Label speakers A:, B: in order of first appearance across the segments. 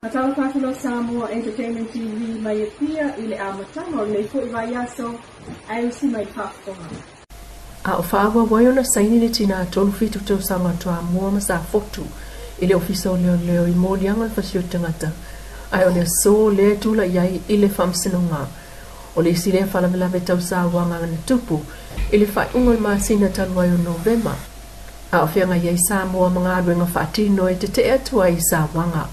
A: Atawa kakilo Samoa Entertainment TV mai pia ile amatanga o nei fo iwayaso ai si mai fafonga.
B: A ofawa waiona saini le tina tonu fitu tau sanga toa mua masa fotu ile ofisa o leo i moli anga fasio tangata. Ai o le so le tula iai ile famsinunga. O le isi le falamela tau sa wanga ngana tupu ile fai ungol masina talua o Novemba. A ofianga iai Samoa mga aduenga fatino e te atua i sa wanga.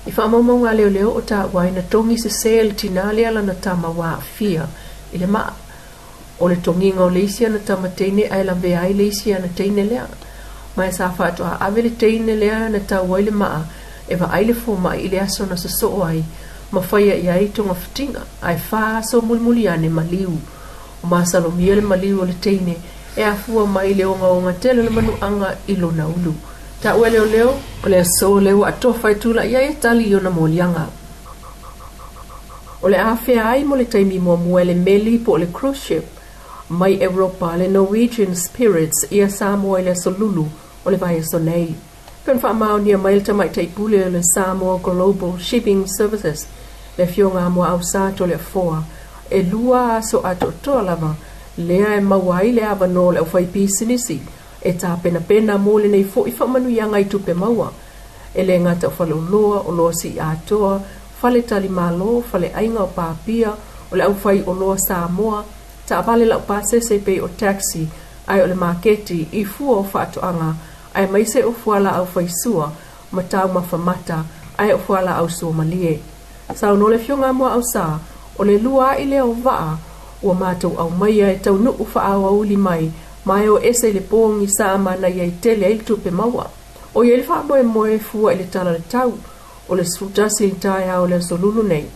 B: I whaamaunga leo o ta waina tongi se sale tinale ala na tama wa fia ile maa. O le tonginga o le isia na tama teine ai la vea ai le isia na teine lea. Mai sa whātua a ave le teine lea na ta waile maa e wa aile fo maa ile aso na saso ai ma whaia i ai tonga fitinga ai wha so mulimuli ane maliu. O maa salomia le maliu o le teine e a fua mai le onga tele le manu anga ilo na ulu. Ta ue leo o le aso leo atofa e tula ia e tali i ona molianga. O le awhea ai mo le taimi mua mua le meli po le cruise ship mai Europa le Norwegian Spirits ia Samoa i le solulu o le vai Sene. Pen wha mao nia mai le tamai taipule le Samoa Global Shipping Services le fionga mua au sato le foa e lua aso ato toa lava lea e mawai le avano le au whaipi sinisi e tā pena mōle nei fo i whamanu ianga i tupe maua. E le ngata o whale loa o loa si atoa, whale tali malo, whale ainga o pāpia, o le au whai o loa Samoa, ta avale lau pāsese pe o taxi, ai o le maketi i fua o whaatoanga, ai maise o fuala au whai sua, ma tau ma whamata, ai o fuala au sua malie. Sau no le fionga mua au sa, o le lua i le o waa, ua mātou au maia e tau nuku wha au uli mai, mai o ese le pongi sa mana ia i tele ai tupe maua. O ia le wha moe fua i le tala le tau, o le sutasi i taia o le solulu nei.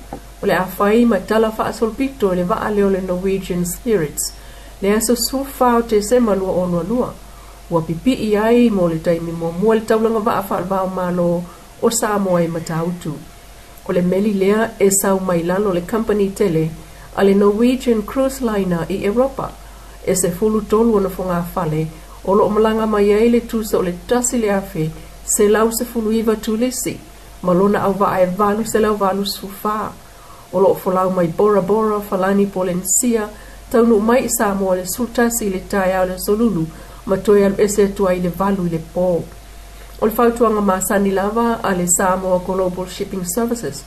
B: O le awhai ma tala wha solpito le waa leo le Norwegian Spirits. Le aso sulfao te se malua onua lua. Ua pipi i ai mo le taimi mua le taulanga waa wha alvao malo o Samoa i matautu. O le meli lea e sau mai lalo le company tele a le Norwegian Cruise Liner i Europa. E se fulu tolu ona fonga fale, o lo malanga mai ai le tusa o le tasi le afe, se lau se fulu iwa tulisi, malona au va e valu se lau valu sufa. O lo folau mai bora bora, falani polensia, taunu mai Samoa le sultasi le taia o le solulu, matoe alu ese tua i le valu i le po. O le fautuanga masani lava a le Samoa Global Shipping Services,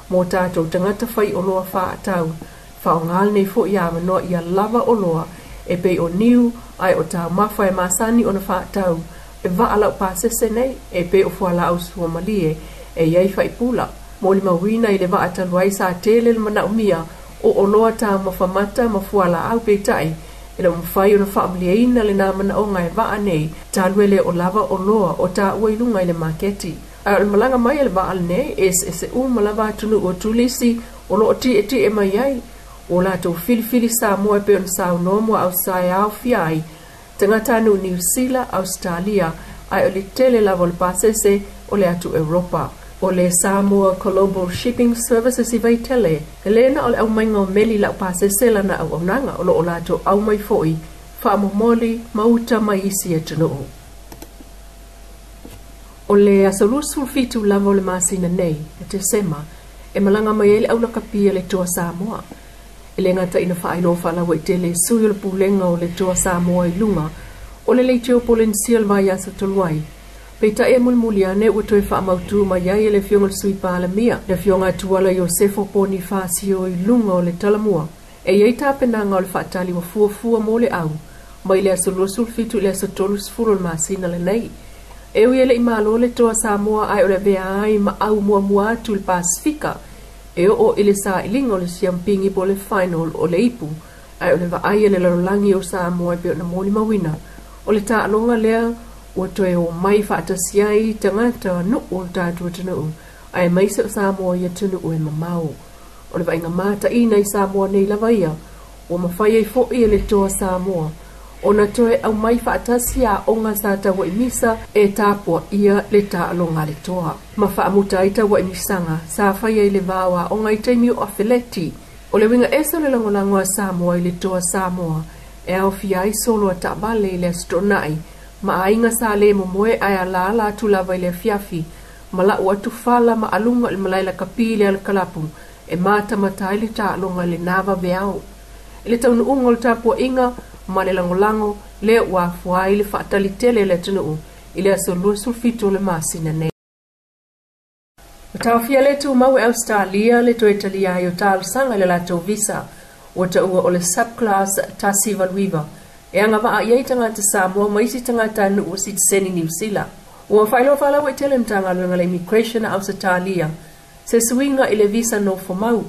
B: mo tātou tangata fai o loa wha atau, wha o ngal nei fo ia manoa ia lava o loa, e pe o niu, ai o tau mawhai masani o na whaatau, e vaalau pāsese nei, e pe o fuala au sua malie, e iai whaipula. Moli mawina i le vaatalu ai sa tele le mana umia, o loa tau mawhamata ma fuala au pe tai, e la mwhai o na whaamliaina le nā mana o ngai vaa nei, talue le o lava o loa o ta uailunga i le maketi. Ai o le malanga mai e le vaal nei, e se malava atunu o tulisi, o lo o ti e mai ai, o la tau fili Samoa pe on sao nomo au sai au fiai tangata no New Zealand, Australia ai o le tele lava le pasese o le atu Europa o le Samoa Global Shipping Services i vai tele elena o le au mainga o meli la pasese lana au nanga o la tau au mai foi fa momoli mauta mai isi etno o le asolusu fitu lava o le masina nei te sema e malanga mai ele au la kapia le toa Samoa. Ele ngata ina whaino whala wai tele sui o le pulenga o le toa Samoa i lunga o le leiteo polensial vai asa toluai. Peita e mulmuliane ua toe whaamautu mai ai le fionga le sui pāla mia le fionga tuala Iosefo Bonifasio i lunga o le talamua. E iei tāpenanga o le whaatali wa fuafua mo le au mai le asolua sulfitu le asotolu sfuru le masina le nei. E ui ele i malo le toa Samoa ai o le vea ai ma au mua atu le Pasifika. E o ile sa ilinga o le siampingi po le final o le ipu, ai o le vaai le larolangi o Samoa pe o na moni mawina. O le ta alonga lea, o toe o mai whaatasiai tangata nu o tātua tanu, ai mai se o Samoa ia tunu o e mamau. O le vainga mata ina i Samoa nei lavaia, o mawhai ai fo i le toa Samoa. O na toe au mai whaatasia o ngā sata wa imisa e tāpua ia le tā alonga le toa. Ma whaamuta ita wa imisanga, sa whai ai le vawa o ngai teimi o awheleti. O le winga esa le langolango a Samoa i le toa Samoa, e au fiai solo a tabale i le astonai, ma ainga sa le momoe ai ala ala tu lava i le fiafi, mala ua tufala ma alunga il malaila kapile al kalapu e mata mata ili ta alunga le nava veao. Ile taunu ungol tapua inga ma le langolango le ua fua ili faatali tele le tunu ile asolua sulfito le masina ne. Matawafia letu mawe Australia le to Italia yo tal sanga le lato visa wata ua ole subclass tasi valwiva. E anga waa yei tangata Samoa maisi tangata nu usit Sene New Zealand. Ua whailo whala wa itele mtanga luenga le immigration Australia. Se suinga ile visa no fomau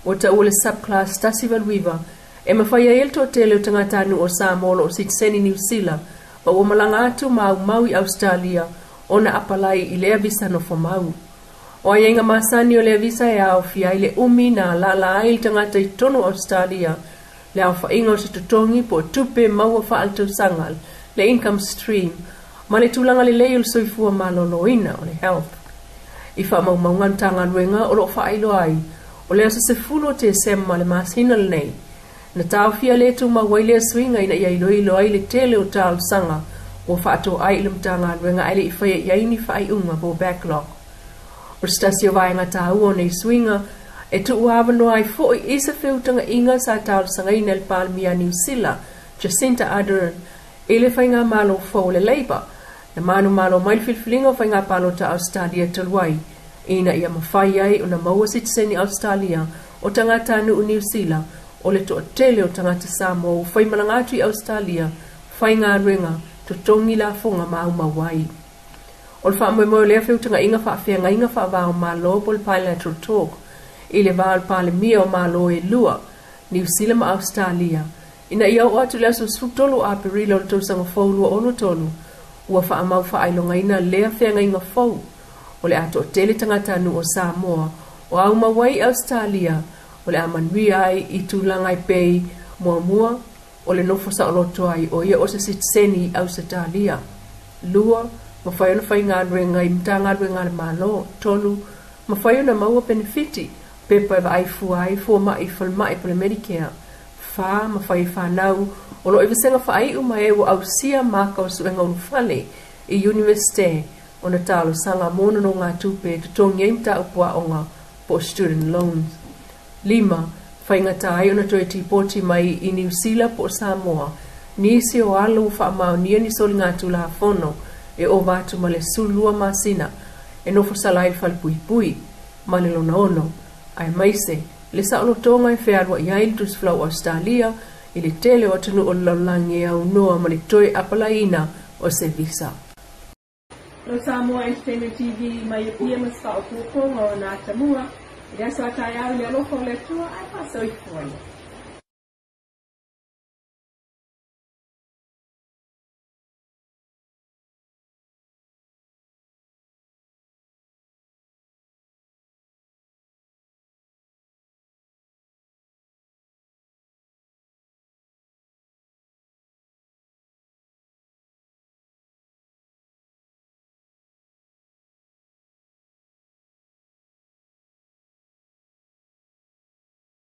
B: wata ua le subclass tasi valwiva. E mawhaya elto tele o tangata nu o Samoa lo usit Sene New Zealand. Wa ua malanga atu maui Australia ona apalai ilea visa no fomau. O yenga masani o le visa ya o fia ile umi na la il tangata i tono Australia le au whainga o se tutongi po tupe maua whaaltau sangal le income stream ma le tulanga le leil soifua maloloina o le health. I wha maungan tanga nuenga o lo whailo ai o le asa se fulo te sema le masina le nei. Na tau fia le tu ma waile swinga ina ia ilo ai le tele o tal sanga o whaato ai le mtanga nuenga ai le i whaia iaini whai unga po backlog. O stasio vaenga tau o nei swinga, e tu uawa no ai fo i isa whiutanga inga sa tau sangaina el Palmia New Zealand, Jacinta Ardern, e le whainga malo fo le Labour, na manu malo mail filfilinga whainga palo ta Australia talwai, ina ia mawhai ai o na maua sitiseni Australia o tangata nu o New Zealand, o le to tele o tangata Samoa o whai malangatu i Australia, whainga ruenga, to tongi la fonga mau mawai. O le wha mo le whiutanga inga wha whianga inga wha wao malo po le bilateral talk. I le wao pale mia o malo e lua, New Zealand ma Australia. Ina ia o atu le aso sutolo a perilo le tausanga whaulua ono tolu. Ua wha amau wha ailonga ina lea whianga inga whau. O le ato o tele tangatanu o Samoa. O au mawai Australia. O le amanui ai i tūlangai pei mua. O le nofo sa oloto ai o ia o se sitiseni Australia. Lua. Mawhaiona whainga ruenga i mtanga ruenga le malo, tolu. Mawhaiona maua benefiti, pepa eva ai fuai, fua mai whalmai pole Medicare. Wha, mawhai whanau, o lo evisenga whai uma e o au sia maka o suenga unufale i universite, o na talo sanga mona no ngā tupe, tutongi e mta upua onga po student loans. 5. Whainga tai o na toe tipoti mai i New Zealand po Samoa, nisi o alu wha amau nia ni soli ngā tula fono, e o vatu ma le sulua masina, e nofo salai fal pui, ma le lona ono, ai maise, le saolo tonga e whiarua i ailtus flau Australia, i le tele o atunu o laulangi au noa ma le toe apalaina o se visa.
A: Lo Samoa Entertainment TV mai e pia mas wha o kuponga o nā tamua, i aso atai au le alofo le tua ai wha soi fuai.